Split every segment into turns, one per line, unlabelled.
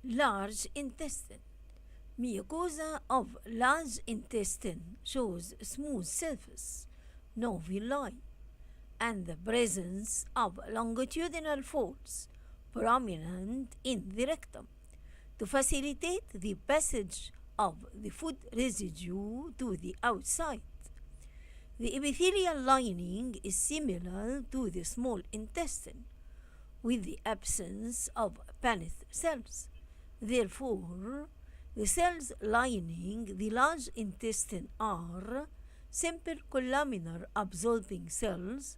Large intestine. Mucosa of large intestine shows smooth surface, no villi, and the presence of longitudinal folds prominent in the rectum to facilitate the passage of the food residue to the outside. The epithelial lining is similar to the small intestine, with the absence of Paneth cells. Therefore, the cells lining the large intestine are simple columnar absorbing cells,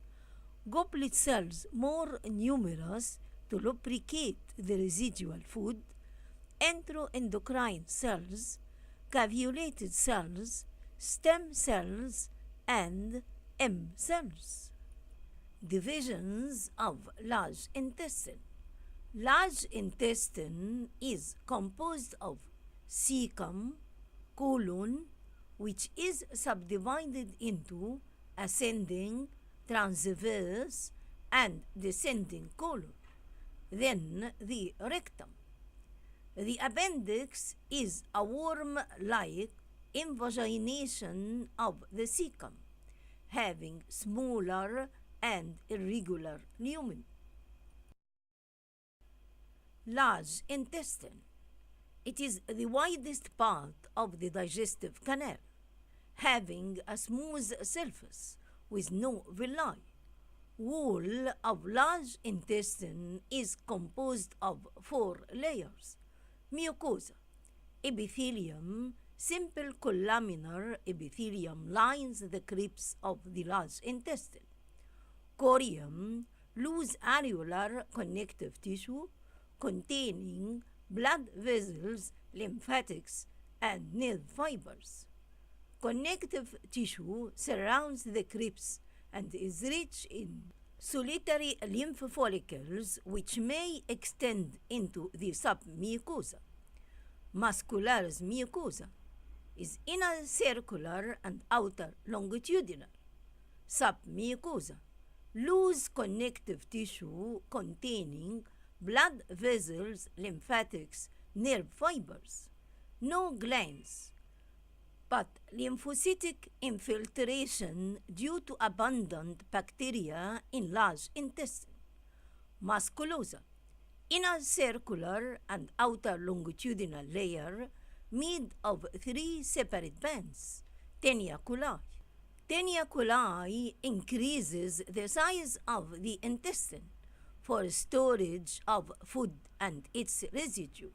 goblet cells more numerous to lubricate the residual food, enteroendocrine cells, cavulated cells, stem cells, and M cells. Divisions of large intestine. Large intestine is composed of cecum, colon, which is subdivided into ascending, transverse, and descending colon. Then the rectum. The appendix is a worm-like invagination of the cecum, having smaller and irregular lumen. Large intestine. It is the widest part of the digestive canal, having a smooth surface with no villi. Wall of large intestine is composed of 4 layers: mucosa, epithelium. Simple columnar epithelium lines the crypts of the large intestine. Corium, loose areolar connective tissue containing blood vessels, lymphatics, and nerve fibers. Connective tissue surrounds the crypts and is rich in solitary lymph follicles which may extend into the submucosa. Muscularis mucosa is inner circular and outer longitudinal. Submucosa, loose connective tissue containing blood vessels, lymphatics, nerve fibers. No glands, but lymphocytic infiltration due to abundant bacteria in large intestine. Musculosa, inner circular and outer longitudinal layer made of 3 separate bands, tenia coli. Tenia coli increases the size of the intestine for storage of food and its residue.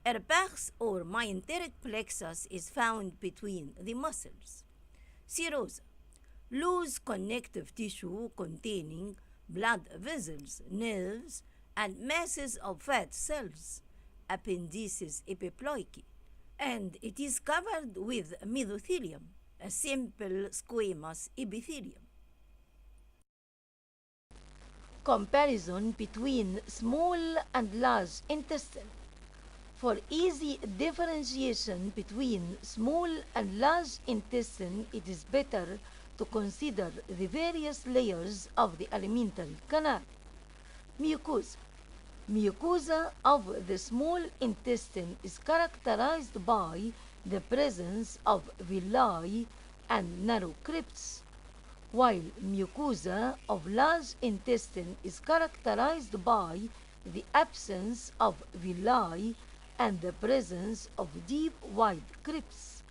Erbach's or myenteric plexus is found between the muscles. Serosa, loose connective tissue containing blood vessels, nerves, and masses of fat cells, appendices epiploiky, and it is covered with mesothelium, a simple squamous epithelium. Comparison between small and large intestine. For easy differentiation between small and large intestine, it is better to consider the various layers of the alimentary canal. Mucosa. Mucosa of the small intestine is characterized by the presence of villi and narrow crypts, while mucosa of large intestine is characterized by the absence of villi and the presence of deep wide crypts.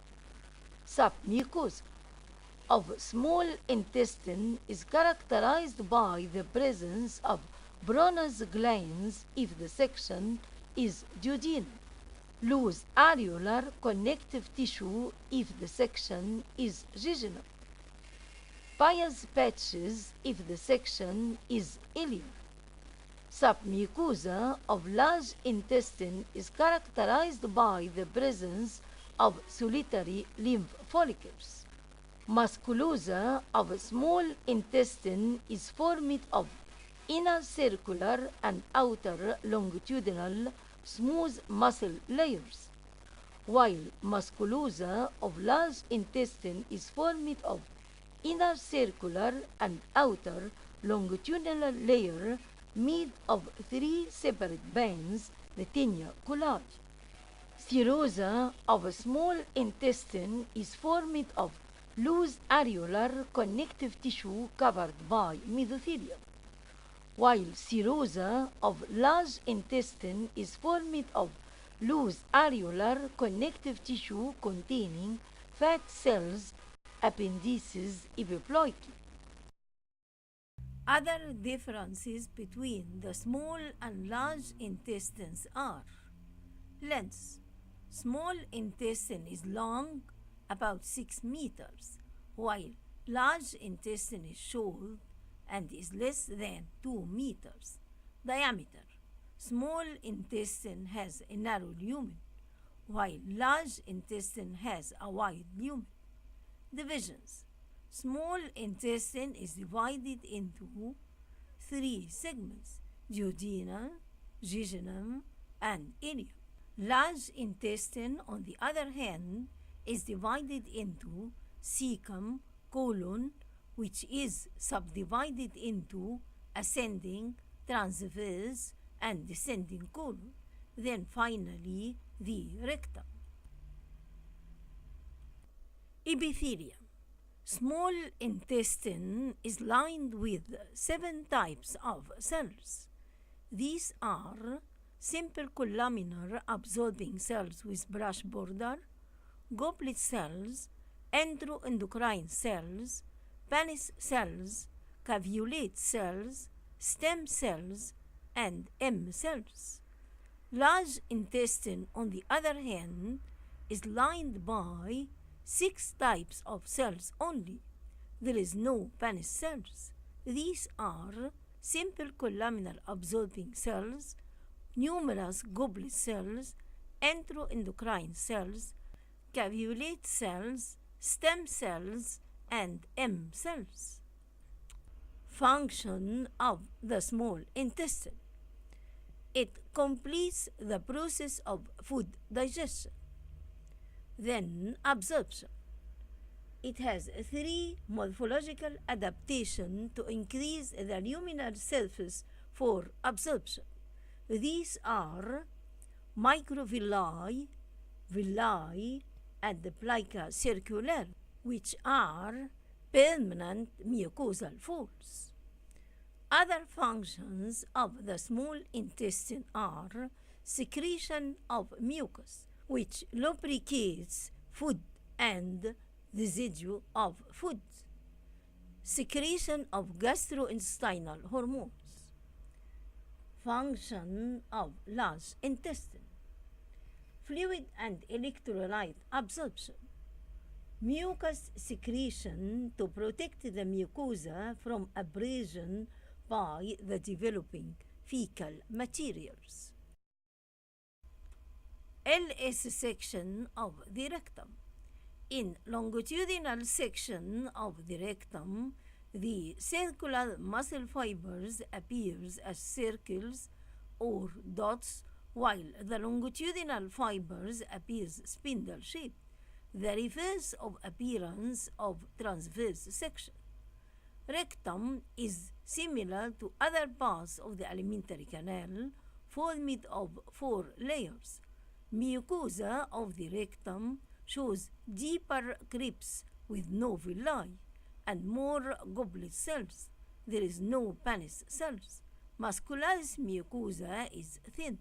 Submucosa of small intestine is characterized by the presence of Bronner's glands if the section is duodenal, loose areolar connective tissue if the section is jejunal, Peyer's patches if the section is ileal. Submucosa of large intestine is characterized by the presence of solitary lymph follicles. Musculosa of small intestine is formed of inner circular and outer longitudinal smooth muscle layers, while musculosa of large intestine is formed of inner circular and outer longitudinal layer made of 3 separate bands, the tinea coli. Cirrhosis of a small intestine is formed of loose areolar connective tissue covered by mesothelium, while cirrhosis of large intestine is formed of loose areolar connective tissue containing fat cells, appendices, epiploidy. Other differences between the small and large intestines are length. Small intestine is long, about 6 meters, while large intestine is short and is less than 2 meters. Diameter. Small intestine has a narrow lumen, while large intestine has a wide lumen. Divisions. Small intestine is divided into 3 segments: duodenum, jejunum, and ileum. Large intestine, on the other hand, is divided into cecum, colon, which is subdivided into ascending, transverse, and descending colon, then finally the rectum. Epithelium. Small intestine is lined with 7 types of cells. These are simple columnar absorbing cells with brush border, goblet cells, enteroendocrine cells, Pannis cells, caveolate cells, stem cells, and M cells. Large intestine, on the other hand, is lined by 6 types of cells only. There is no Pannis cells. These are simple columnar absorbing cells, numerous goblet cells, enteroendocrine cells, caveolate cells, stem cells, and M cells. Function of the small intestine. It completes the process of food digestion. Then absorption. It has 3 morphological adaptations to increase the luminal surface for absorption. These are microvilli, villi, and the plica circular, which are permanent mucosal folds. Other functions of the small intestine are secretion of mucus, which lubricates food and residue of food, secretion of gastrointestinal hormones. Function of large intestine. Fluid and electrolyte absorption. Mucus secretion to protect the mucosa from abrasion by the developing fecal materials. LS section of the rectum. In longitudinal section of the rectum, the circular muscle fibers appears as circles or dots, while the longitudinal fibers appears spindle-shaped, the reverse of appearance of transverse section. Rectum is similar to other parts of the alimentary canal, formed of 4 layers. Mucosa of the rectum shows deeper crypts with no villi and more goblet cells. There is no Pannis cells. Muscularis mucosa is thin.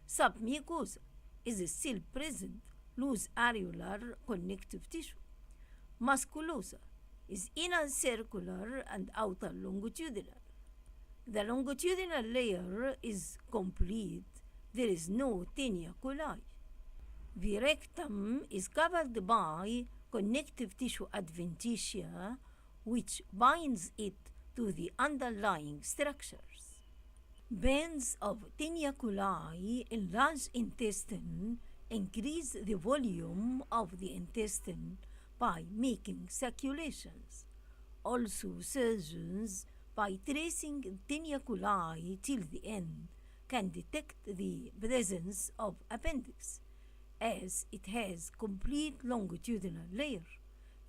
Submucosa is still present, loose areolar connective tissue. Musculosa is inner circular and outer longitudinal. The longitudinal layer is complete. There is no tinea coli. The rectum is covered by connective tissue adventitia, which binds it to the underlying structures. Bands of tinea coli in large intestine increase the volume of the intestine by making circulations. Also, surgeons, by tracing tinea coli till the end, can detect the presence of appendix, as it has complete longitudinal layer.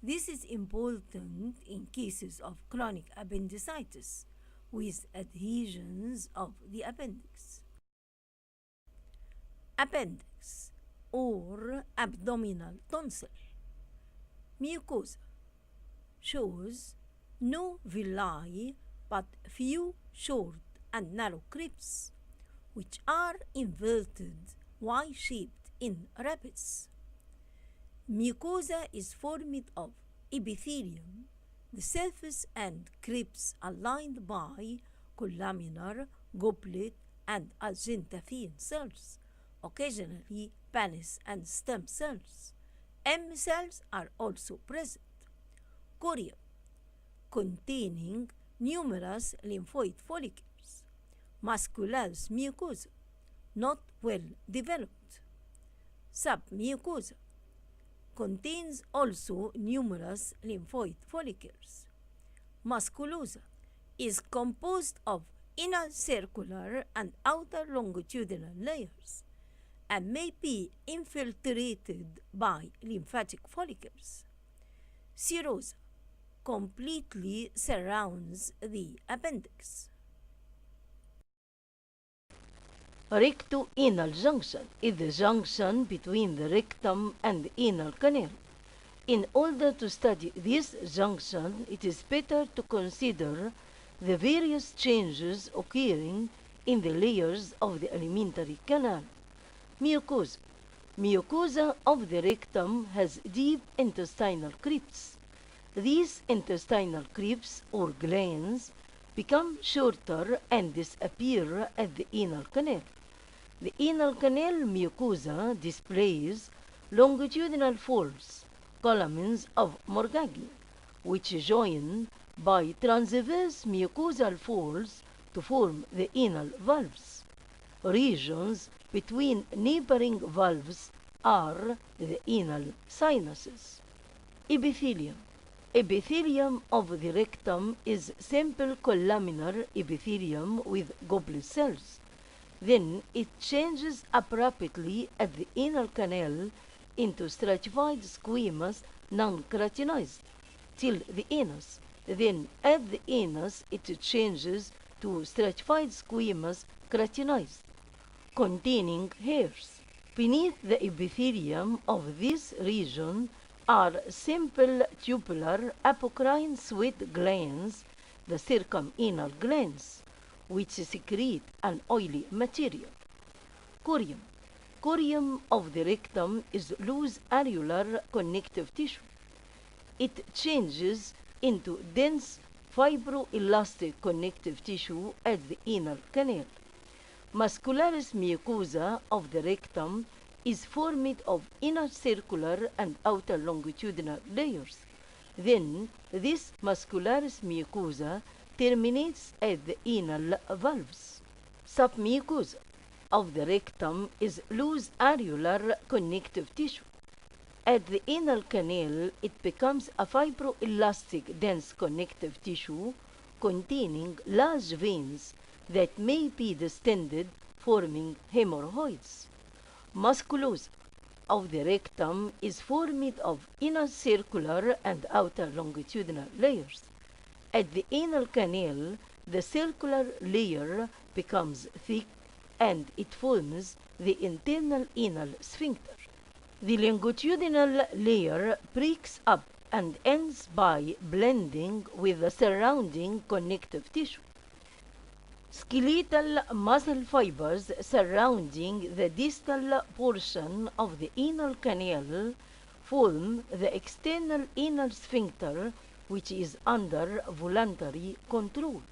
This is important in cases of chronic appendicitis,
with adhesions of the appendix. Appendix or abdominal tonsil. Mucosa shows no villi but few short and narrow crypts, which are inverted Y-shaped in rapids. Mucosa is formed of epithelium, the surface and crypts aligned by columnar, goblet, and argentaphene cells, occasionally Pannis and stem cells. M cells are also present. Corium, containing numerous lymphoid follicles. Muscularis mucosa, not well developed. Submucosa, contains also numerous lymphoid follicles. Musculosa is composed of inner circular and outer longitudinal layers and may be infiltrated by lymphatic follicles. Serosa completely surrounds the appendix.
Recto-anal junction is the junction between the rectum and the anal canal. In order to study this junction, it is better to consider the various changes occurring in the layers of the alimentary canal. Mucosa. Mucosa of the rectum has deep intestinal crypts. These intestinal crypts or glands become shorter and disappear at the anal canal. The anal canal mucosa displays longitudinal folds, columns of Morgagni, which join by transverse mucosal folds to form the anal valves. Regions between neighboring valves are the anal sinuses. Epithelium. Epithelium of the rectum is simple columnar epithelium with goblet cells. Then it changes abruptly at the anal canal into stratified squamous non-keratinized till the anus. Then at the anus it changes to stratified squamous keratinized, containing hairs. Beneath the epithelium of this region are simple tubular apocrine sweat glands, the circumanal glands, which secrete an oily material. Corium. Corium of the rectum is loose areolar connective tissue. It changes into dense fibroelastic connective tissue at the anal canal. Muscularis mucosa of the rectum is formed of inner circular and outer longitudinal layers. Then this muscularis mucosa terminates at the anal valves. Submucosa of the rectum is loose areolar connective tissue. At the anal canal, it becomes a fibroelastic dense connective tissue containing large veins that may be distended, forming hemorrhoids. Musculosa of the rectum is formed of inner circular and outer longitudinal layers. At the anal canal, the circular layer becomes thick and it forms the internal anal sphincter. The longitudinal layer breaks up and ends by blending with the surrounding connective tissue. Skeletal muscle fibers surrounding the distal portion of the anal canal form the external anal sphincter, which is under voluntary control.